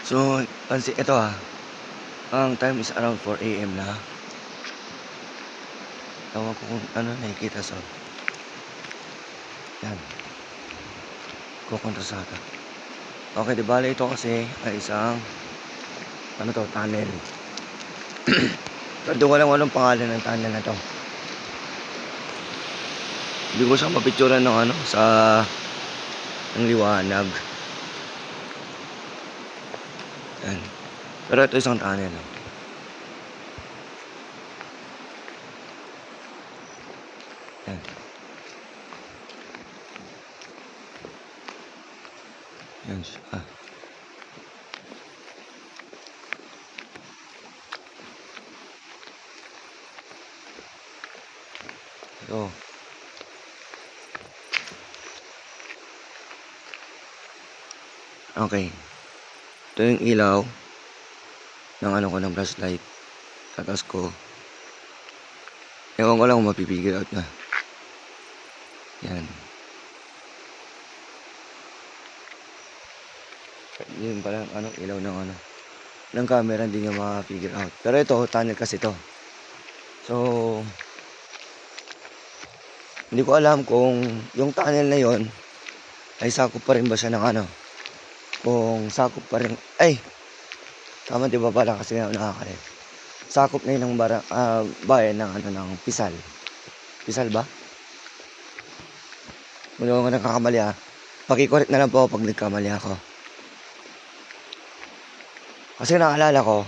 So, pansin ito ang time is around 4 AM na. Ewan ko kung ano nakikita so. Yan. Kukontrasada. Okay, di bale ito kasi ay isang ano to, tunnel. Pero ko lang anong pangalan ng tunnel na to. Hindi ko siya mapicturan ng ano sa ng liwanag. Yan. Pero ito isang tunnel. Yan. Yan siya. Ito. Okay. Ito yung ilaw ng ano ko ng flashlight. Tatas ko. Ewan ko lang kung mapipigil out na. Yan. Yun pala ano, ilaw ng ano. Ng camera hindi nyo ma-figure out. Pero ito, tunnel kasi to. So, hindi ko alam kung yung tunnel na yon ay sakop pa rin ba siya ng ano. Kung sakop pa rin, ay, tama di ba pala kasi nga nakakalit. Sakop na yun ng bayan ng ano, ng Pisal. Pisal ba? Muli ako nagkakamali Pakicorrect na lang po pag nagkamali ako. Kasi naalala ko,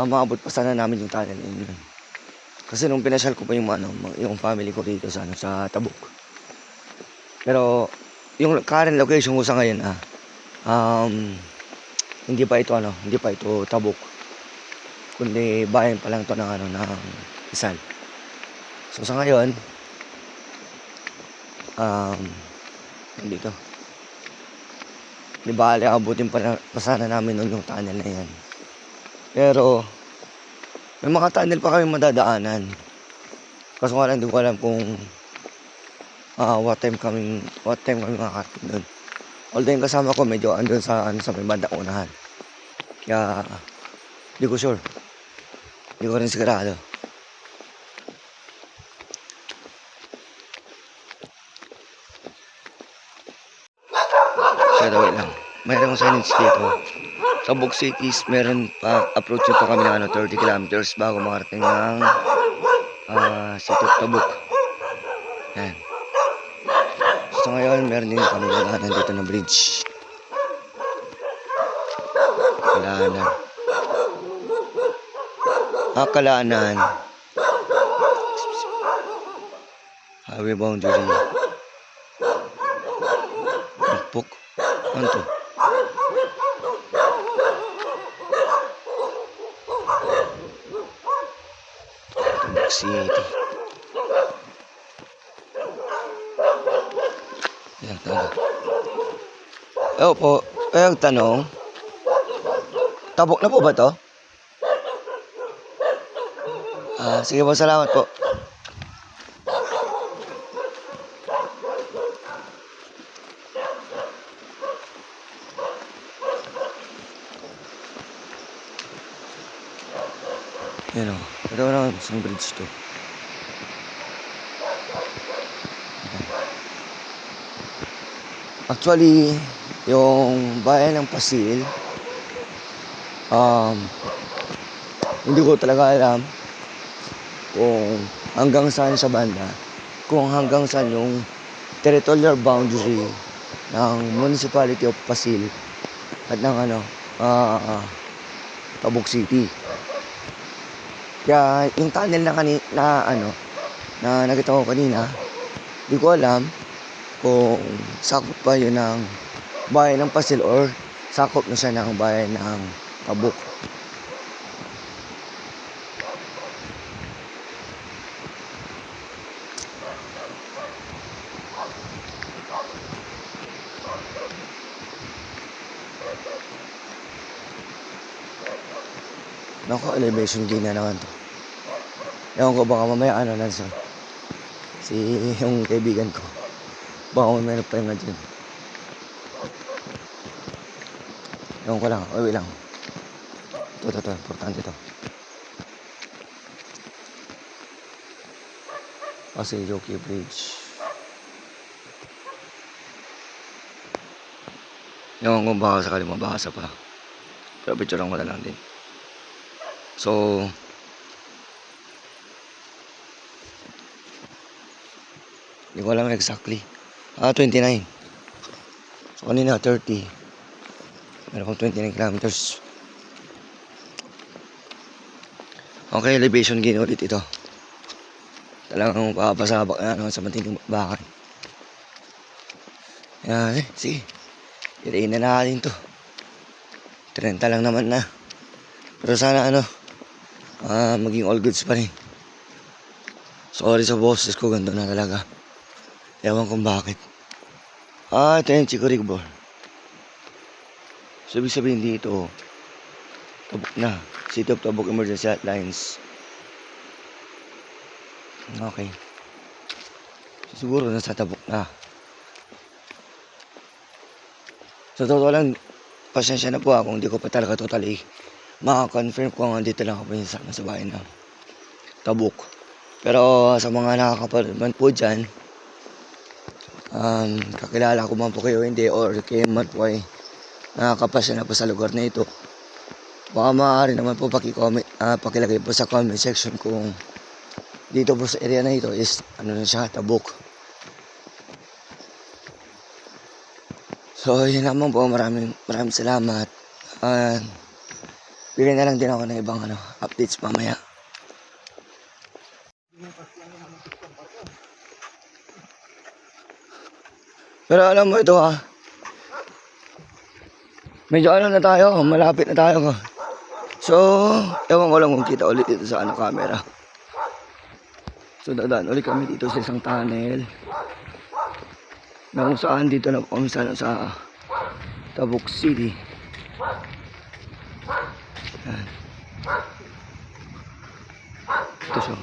maabot pa sana namin yung tunnel yun. Kasi nung pinasyal ko pa yung ano, yung family ko dito sa ano, sa Tabuk. Pero yung current location ko sa ngayon hindi pa ito ano, hindi pa ito Tabuk. Kundi bayan pa lang to ng ano, ng Rizal. So sa ngayon, dito. Di ba, abutin pa sana namin nun yung tunnel na yan. Pero may mga tunnel pa kami madadaanan. Kaso nga lang, hindi ko alam kung what time kami makakarating doon. Although yung kasama ko medyo andun sa ano, sa may bandang unahan. Kaya hindi ko sure. Hindi ko rin sigurado. Kaya wait lang. Mayroon akong signage dito. Tabuk Cities, meron pa, approach pa kami ng ano, 30 kilometers bago makarating ng City of Tabuk. Yan. So ngayon, meron din kami dadaanan dito ng bridge. Kalaanan. Kalaanan. Highway boundary. Puk. Ano to? Tabuk City. Yan, tanda. Po, ang tanong. Tabuk na po ba to? Sige po, salamat po. Yan o. Ito na isang bridge to. Actually, yung bayan ng Pasil, hindi ko talaga alam kung hanggang saan sa banda, kung hanggang saan yung territorial boundary ng Municipality of Pasil at ng ano, Tabuk City. Kaya yung tunnel na nakita ko kanina, hindi ko alam kung sakop pa yun ng bayan ng Pasil or sakop na siya ng bayan ng Tabuk. Naku, elevation gain na naman to. Ewan ko, baka mamaya ano na si yung kaibigan ko. Baka mamaya pa yung dyan. Ewan ko lang. Uwi lang. Ito. Importante ito. Paseo Key Bridge. Ewan ko baka sakali mabasa pa. Pero picture lang ko na lang din. So, hindi ko alam exactly. 29. So, kanina 30. Meron pang 29 kilometers. Okay, elevation gain ulit ito. Talagang papasabak na naman sa matinding bakal. Yan, sige. Irain na natin to. 30 lang naman na. Pero sana maging all goods pa rin. Sorry sa boses ko, ganito na talaga. Ewan kung bakit. Ito yung Chico Rigbor. So, ibig sabihin dito, Tabuk na. City of Tabuk Emergency Hotlines. Okay. Siguro nasa Tabuk na. Sa totoo lang, pasensya na po kung hindi ko pa talaga totally maka-confirm kung andito lang ako sa bahay ng Tabuk. Pero sa mga nakakapanood man po dyan, kakilala ko man po kayo hindi or kayo man po ay nakakapasya na po sa lugar na ito, baka maaari naman po pakilagay po sa comment section kung dito po sa area na ito is na siya, Tabuk. So yun naman po, maraming salamat. Bigyan na lang din ako ng ibang updates mamaya. Pero alam mo ito medyo na tayo, malapit na tayo. So, ewan ko lang kung kita ulit dito sa camera. So, dadaan ulit kami dito sa isang tunnel. Na kung saan dito na kami sa Tabuk City. Yan. Ito siya.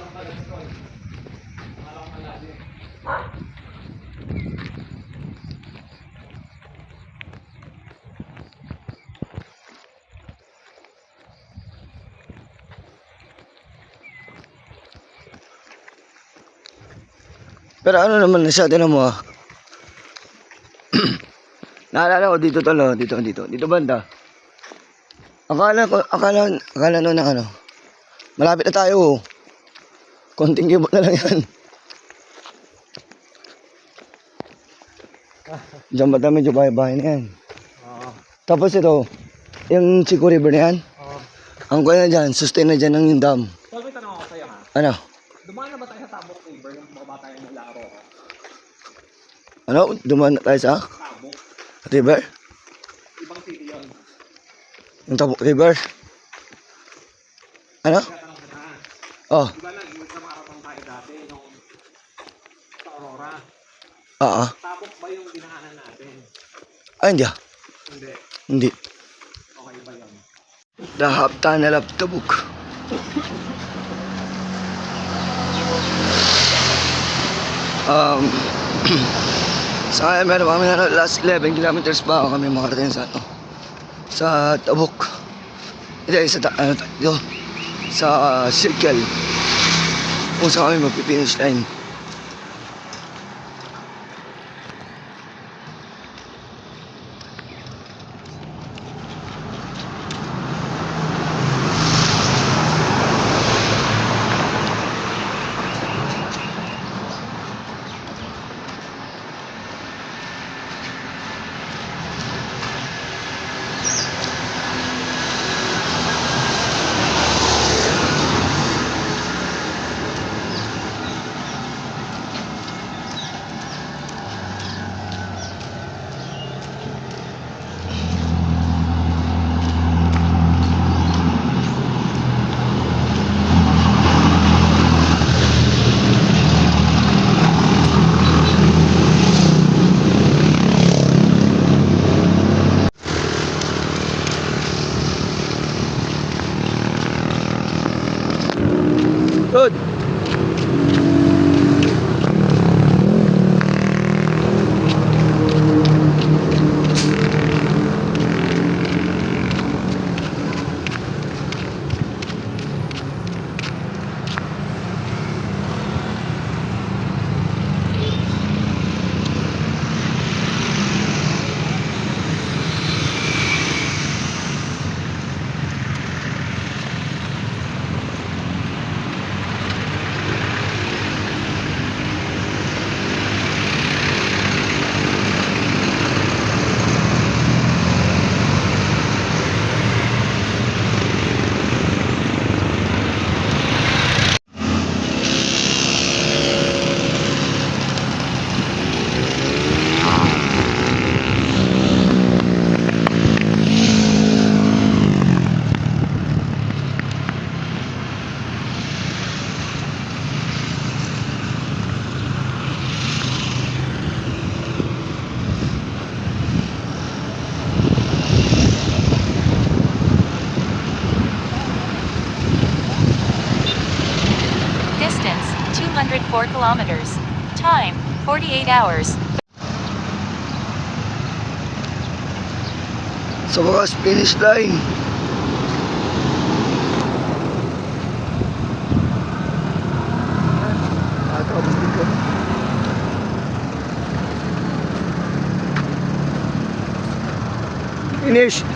Pero naman siya, tinan mo naalala ko dito talo, dito banda. Akala no na malapit na tayo. Konting kibot na lang yan. Diyan ba tayo medyo bahay na yan. Tapos ito, yung Chico River na yan. Ang kaya dyan, sustain na dyan ng yung dam. So, may tanong ako sa'yo Ano? Dumaan na ba tayo sa Tabuk River nung bumaba tayo ng Laro? Dumaan na tayo sa Tabuk. river? Ibang city yun. Yung Tabuk River? Ano? Tatanong ka na. Oh. Diba nag-iwag sa marathon tayo dati nung sa Aurora? Oo. Tabuk ba yung dinaanan natin? Ay, hindi Hindi. Okay ba yun? The half tunnel of Tabuk. Sa ngayon meron kami last 11 kilometers pa kami makarating sa Tabuk. Hindi, sa circle kung saan kami magpipinish line. 104 kilometers. Time, 48 hours. Sa wakas, finish line. Nakatapos din kami. Finish.